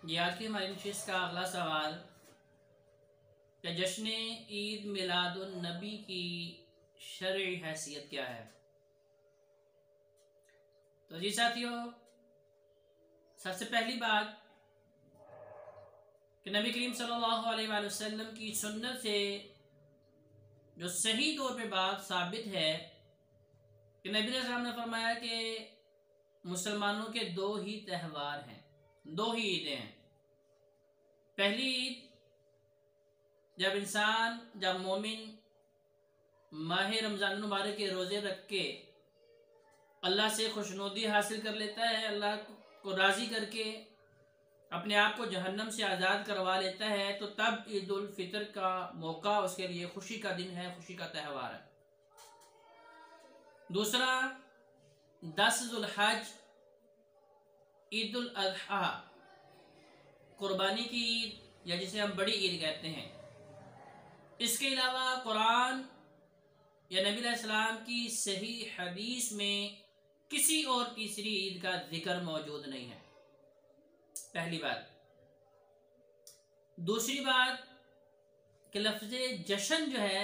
ये आज की हमारी नशिस्त का अगला सवाल कि जश्न ईद मिलादुन नबी की शरई हैसियत क्या है। तो जी साथियों, सबसे पहली बात कि नबी करीम सल्लल्लाहु अलैहि वसल्लम की सुन्नत से जो सही तौर पे बात साबित है कि नबी अलैहिस्सलाम ने फरमाया कि मुसलमानों के दो ही त्यौहार हैं, दो ही ईदें हैं। पहली ईद जब मोमिन माह रमज़ान मुबारक के रोज़े रख के अल्लाह से खुशनुदी हासिल कर लेता है, अल्लाह को राज़ी करके अपने आप को जहन्नम से आज़ाद करवा लेता है, तो तब ईद उल फितर का मौका उसके लिए खुशी का दिन है, खुशी का त्यौहार है। दूसरा 10 ज़ुल्हज ईद उल अज़हा, कुर्बानी की ईद या जिसे हम बड़ी ईद कहते हैं। इसके अलावा कुरान या नबी अलैहिस्सलाम की सही हदीस में किसी और तीसरी ईद का जिक्र मौजूद नहीं है। पहली बात। दूसरी बात कि लफ्ज़े जश्न जो है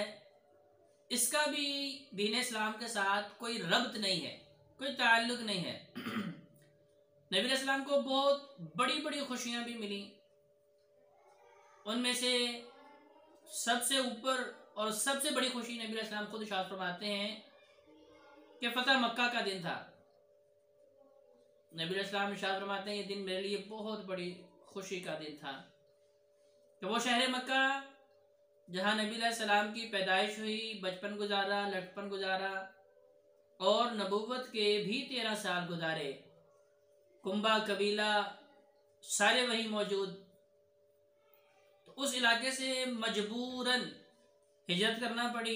इसका भी दीन इस्लाम के साथ कोई रब्त नहीं है, कोई ताल्लुक नहीं है। नबी अलैहिस्सलाम को बहुत बड़ी बड़ी खुशियां भी मिली, उनमें से सबसे ऊपर और सबसे बड़ी खुशी नबी अलैहिस्सलाम खुद इरशाद फरमाते हैं कि फतह मक्का का दिन था। नबी अलैहिस्सलाम इरशाद फरमाते हैं ये दिन मेरे लिए बहुत बड़ी खुशी का दिन था कि वो शहर मक्का जहाँ नबी अलैहिस्सलाम की पैदाइश हुई, बचपन गुजारा, लड़कपन गुजारा और नबूवत के भी 13 साल गुजारे, कुंबा कबीला सारे वही मौजूद। तो उस इलाके से मजबूरन हिजरत करना पड़ी।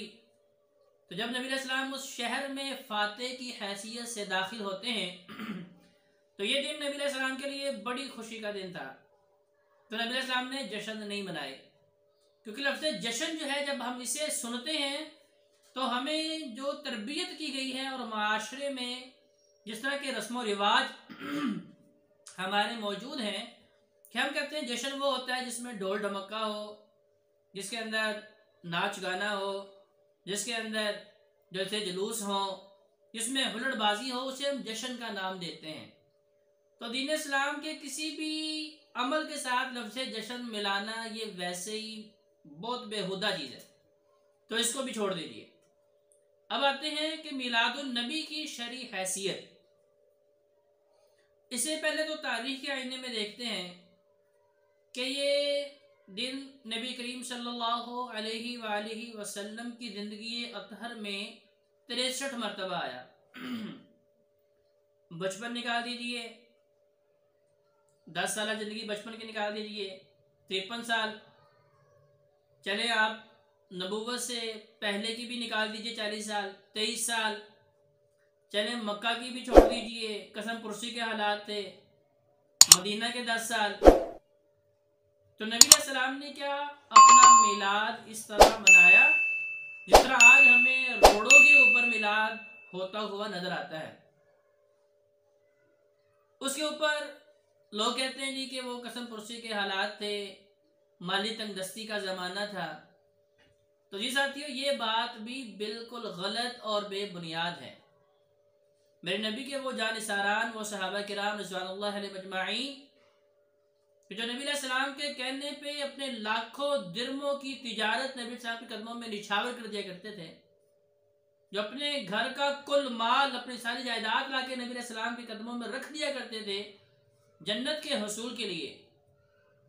तो जब नबी अलैहिस्सलाम उस शहर में फातेह की हैसियत से दाखिल होते हैं तो ये दिन नबी अलैहिस्सलाम के लिए बड़ी खुशी का दिन था। तो नबी अलैहिस्सलाम ने जश्न नहीं मनाए, क्योंकि लफ्ज़ जश्न जो है जब हम इसे सुनते हैं तो हमें जो तरबियत की गई है और माशरे में जिस तरह के रस्म व रिवाज हमारे मौजूद हैं कि हम कहते हैं जश्न वो होता है जिसमें ढोल ढमक्का हो, जिसके अंदर नाच गाना हो, जिसके अंदर जैसे जुलूस हो, जिसमें हुल्लड़बाजी हो, उसे हम जश्न का नाम देते हैं। तो दीन इस्लाम के किसी भी अमल के साथ लफ्ज़ जश्न मिलाना ये वैसे ही बहुत बेहुदा चीज़ है, तो इसको भी छोड़ दीजिए। अब आते हैं कि मिलादुन नबी की शरई हैसियत। इससे पहले तो तारीख के आईने में देखते हैं कि ये दिन नबी करीम सल्लल्लाहु अलैहि वसल्लम की ज़िंदगी अतहर में 63 मरतबा आया। बचपन निकाल दीजिए, 10 साल ज़िंदगी बचपन की निकाल दीजिए, 53 साल। चले आप नबूवत से पहले की भी निकाल दीजिए, 40 साल, 23 साल। चले मक्का की भी छोड़ दीजिए, कसम पुरसी के हालात थे, मदीना के 10 साल। तो नबी अलैहिस्सलाम ने क्या अपना मिलाद इस तरह मनाया जिस तरह आज हमें रोडों के ऊपर मिलाद होता हुआ नजर आता है। उसके ऊपर लोग कहते हैं जी कि वो कसम पुरसी के हालात थे, माली तंगदस्ती का ज़माना था। तो जी साथियों, ये बात भी बिल्कुल गलत और बेबुनियाद है। मेरे नबी के वो जानिसारान, वो सहाबा किराम रिज़वानुल्लाह अलैहिम अजमाईन जो नबी अलैहिस्सलाम के कहने पे अपने लाखों दिरमों की तिजारत नबी अलैहिस्सलाम के कदमों में निछावर कर दिया करते थे, जो अपने घर का कुल माल, अपनी सारी जायदाद ला के नबी अलैहिस्सलाम के कदमों में रख दिया करते थे जन्नत के हसूल के लिए।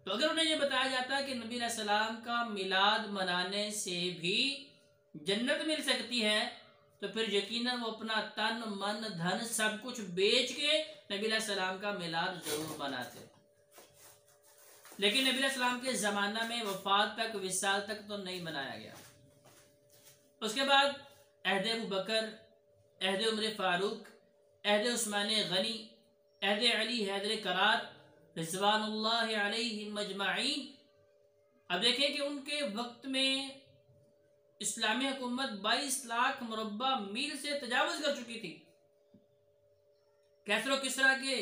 तो अगर उन्हें यह बताया जाता कि नबी अलैहिस्सलाम का मिलाद मनाने से भी जन्नत मिल सकती है, तो फिर यकीनन वो अपना तन मन धन सब कुछ बेच के नबी अलैहिस्सलाम का मिलाद जरूर मनाते। लेकिन नबी अलैहिस्सलाम के ज़माना में वफात तक, विसाल तक तो नहीं मनाया गया। उसके बाद अहद अबू बकर, अहद उमर फारूक, अहद उस्मान गनी, अहद अली हैदर करार रिज़वानुल्लाह अलैहिम अजमाईन। अब देखें कि उनके वक्त में इस्लामी हुकूमत 22 लाख मुरब्बा मील से तजावुज़ कर चुकी थी। कैसरो किसरा के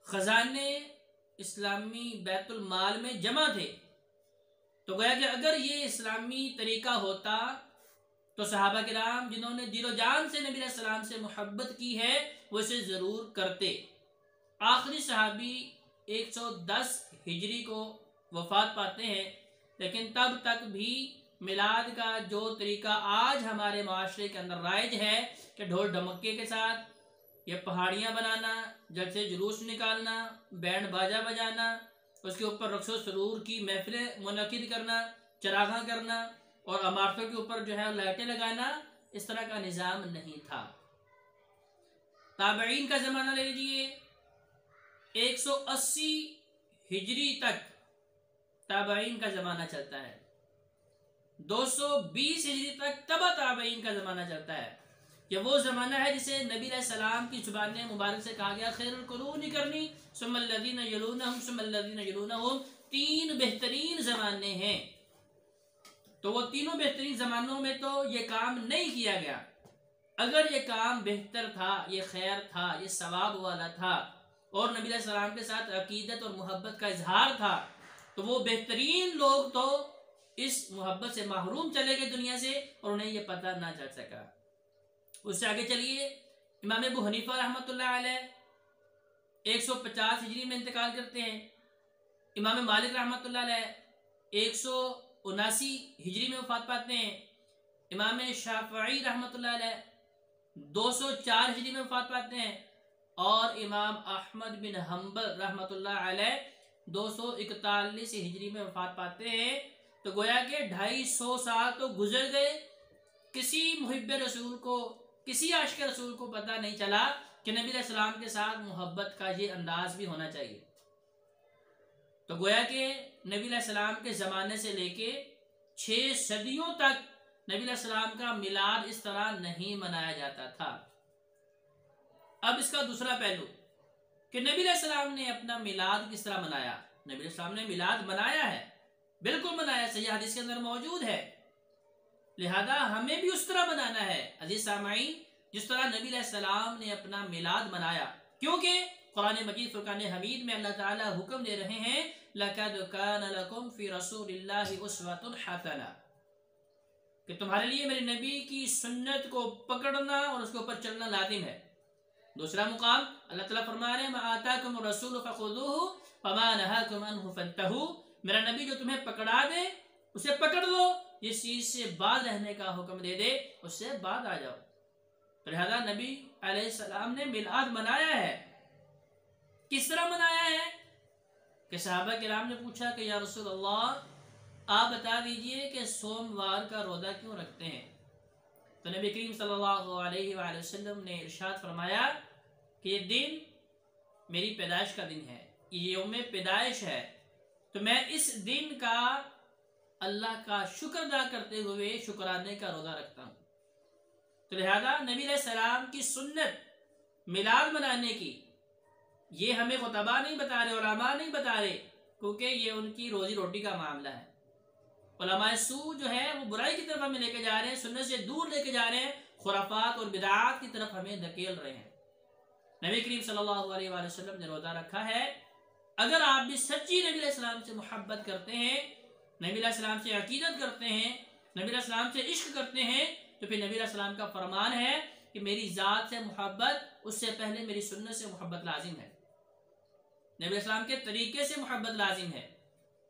खजाने इस्लामी बैतुल माल में जमा थे। तो गोया कि अगर ये इस्लामी तरीका होता तो सहाबा किराम जिन्होंने दिलो जान से नबी सलाम से मोहब्बत की है वो इसे ज़रूर करते। आखिरी सहाबी 110 हिजरी को वफात पाते हैं, लेकिन तब तक भी मिलाद का जो तरीका आज हमारे माशरे के अंदर राइज है कि ढोल ढमक्के के साथ ये पहाड़ियाँ बनाना, जलसे जुलूस निकालना, बैंड बाजा बजाना, उसके ऊपर रक्सो सरूर की महफिलें मुनक़िद करना, चरागा करना और इमारतों के ऊपर जो है लाइटें लगाना, इस तरह का निज़ाम नहीं था। ताबईन का ज़माना ले लीजिए, 180 हिजरी तक ताबईन का ज़माना चलता है, 220 हिजरी तक तबा ताबईन का ज़माना चलता है। ये वो ज़माना है जिसे नबी सलाम की ज़ुबान मुबारक से कहा गया खैरुल कुरूनी करनी सुम्मल्लज़ीना यलूनहुम सुम्मल्लज़ीना यलूनहुम। 3 बेहतरीन ज़माने हैं। तो वो तीनों बेहतरीन ज़मानों में तो ये काम नहीं किया गया। अगर ये काम बेहतर था, ये खैर था, ये सवाब वाला था और नबी सलाम के साथ अकीदत और मोहब्बत का इजहार था, तो वो बेहतरीन लोग तो इस मोहब्बत से महरूम चले गए दुनिया से और उन्हें ये पता ना चल सका। उससे आगे चलिए, इमाम अबू हनीफा रहमतुल्लाह अलैह 150 हिजरी में इंतकाल करते हैं। इमाम मालिक रहमतुल्लाह अलैह 179 हिजरी में वफात पाते हैं। इमाम शाफई रहमतुल्लाह अलैह 204 हिजरी में वफात पाते हैं और इमाम अहमद बिन हम्बल रहमतुल्लाह अलैह 241 हिजरी में वफात पाते हैं। तो गोया के 250 साल तो गुजर गए, किसी मुहिब्ब रसूल को, किसी आशिक रसूल को पता नहीं चला कि नबी सलाम के साथ मोहब्बत का ये अंदाज भी होना चाहिए। तो गोया के नबी सलाम के ज़माने से लेके 6 सदियों तक नबी सलाम का मिलाद इस तरह नहीं मनाया जाता था। अब इसका दूसरा पहलू कि नबी सलाम ने अपना मिलाद किस तरह मनाया। नबी सलाम ने मिलाद मनाया है, बिल्कुल मनाया, सही हदीस के अंदर मौजूद है। लिहाजा हमें भी उस तरह बनाना है अजीज सामाईन जिस तरह नबी सलाम ने अपना मिलाद मनाया, क्योंकि कुरान मजीद फुरकान हमीद में अल्लाह ताला हुक्म दे रहे हैं लक़द कान लकुम फ़ी रसूलिल्लाहि उस्वतुन हसना, कि तुम्हारे लिए मेरे नबी की सुन्नत को पकड़ना और उसके ऊपर चलना लाजिम है। दूसरा मुकाम अल्लाह ताला फरमा रहे हैं मा आताकुम रसूल फखुदूहु वमा नहाकुम अन्हु फंतहू, मेरा नबी जो तुम्हें पकड़ा दे उसे पकड़ लो, जिस चीज से बाज रहने का हुक्म दे दे उससे बाज आ जाओ। तो लिहाजा नबी अलैहिस्सलाम ने मिलाद मनाया है। किस तरह मनाया है कि सहाबा किराम ने पूछा कि या रसूल अल्लाह आप बता दीजिए कि सोमवार का रोज़ा क्यों रखते हैं। तो नबी करीम सल्लल्लाहु अलैहि वसल्लम ने इरशाद फरमाया कि ये दिन मेरी पैदाइश का दिन है, ये यौम पैदाइश है, तो मैं इस दिन का अल्लाह का शुक्र अदा करते हुए शुक्राने का रोज़ा रखता हूँ। तो लिहाजा नबी सलाम की सुन्नत मिलाद मनाने की ये हमें खुतबा नहीं बता रहे, उलमा नहीं बता रहे, क्योंकि ये उनकी रोजी रोटी का मामला है। उलमाए सू जो है वो बुराई की तरफ हमें लेके जा रहे हैं, सुन्नत से दूर लेके जा रहे हैं, खुराफात और बिदात की तरफ हमें धकेल रहे हैं। नबी करीम सल्लल्लाहु अलैहि वसल्लम ने रोज़ा रखा है। अगर आप भी सच्ची नबी सलाम से मोहब्बत करते हैं, नबी सलाम से अकीदत करते हैं, नबी सलाम से इश्क करते हैं, तो फिर नबी सलाम का फरमान है कि मेरी ज़ात से मोहब्बत उससे पहले मेरी सुन्नत से मोहब्बत लाजिम है, नबी सलाम के तरीके से मोहब्बत लाजिम है,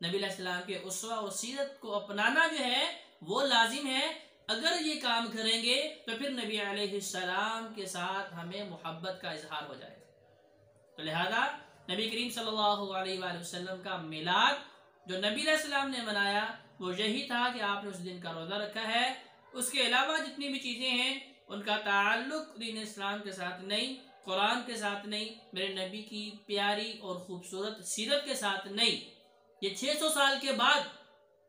नबी सलाम के उसवा और सीरत को अपनाना जो है वो लाजिम है। अगर ये काम करेंगे तो फिर नबी अलैहिस्सलाम के साथ हमें मोहब्बत का इजहार हो जाएगा। तो लिहाजा नबी करीम सल्लल्लाहु अलैहि वसल्लम का मिलाद जो नबी सलाम ने मनाया वो यही था कि आपने उस दिन का रोज़ा रखा है। उसके अलावा जितनी भी चीज़ें हैं उनका ताल्लुक दीन इस्लाम के साथ नहीं, कुरान के साथ नहीं, मेरे नबी की प्यारी और ख़ूबसूरत सीरत के साथ नहीं। ये 600 साल के बाद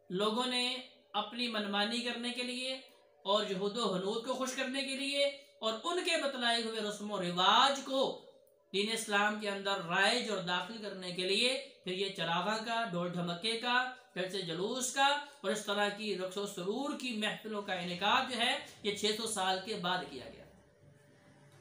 लोगों ने अपनी मनमानी करने के लिए और यहूद व हनूद को खुश करने के लिए और उनके बतलाए हुए रस्म व रिवाज को दीन इस्लाम के अंदर राइज और दाखिल करने के लिए फिर ये चरागा का, ढोल ढमक्के का, फिर से जुलूस का और इस तरह की रक्सो सरूर की महफिलों का इनेकाद जो है ये 600 साल के बाद किया गया।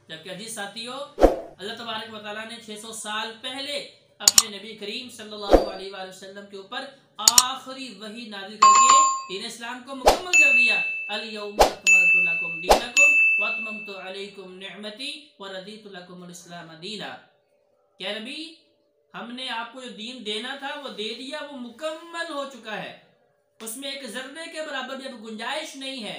जबकि अजीज साथियों अल्लाह तबारक व तआला ने 600 साल पहले अपने नबी करीम सल्लल्लाहु अलैहि वसल्लम के ऊपर आखिरी वही नाजिल करके दीन इस्लाम को मुकम्मल कर दिया। अल-यौमा अकमलतु लकुम दीनकुम व अतममतु अलैकुम निअमती व रदीतु लकुमुल इस्लाम दीना। क्या नबी, हमने आपको जो दीन देना था वो दे दिया, वो मुकम्मल हो चुका है, उसमें एक जर्रे के बराबर भी अब गुंजाइश नहीं है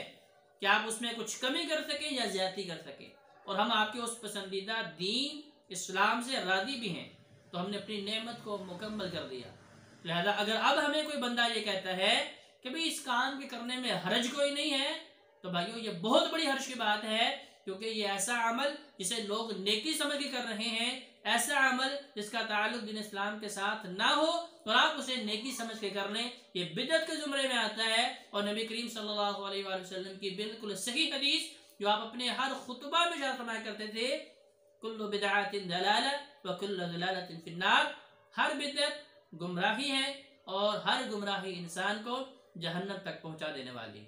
कि आप उसमें कुछ कमी कर सके या ज्यादती कर सके, और हम आपके उस पसंदीदा दीन इस्लाम से राजी भी हैं, तो हमने अपनी नेमत को मुकम्मल कर दिया। लिहाजा अगर अब हमें कोई बंदा ये कहता है कि भाई इस काम के करने में हर्ज कोई नहीं है, तो भाइयों ये बहुत बड़ी हर्ज की बात है, क्योंकि ये ऐसा अमल जिसे लोग नेकी समझ के कर रहे हैं, ऐसा अमल जिसका ताल्लुक दीन इस्लाम के साथ ना हो और आप उसे नेकी समझ के कर लें, ये बिदअत के जुमरे में आता है। और नबी करीम सल्लल्लाहु अलैहि वसल्लम की बिल्कुल सही हदीस जो आप अपने हर खुतबा में इरशाद फरमाया करते थे, कुल्लु बिदअतिन दलाला व कुल्लु दलालतिन फिन्नार, हर बिदअत गुमराही है और हर गुमराही इंसान को जहन्नम तक पहुंचा देने वाली है।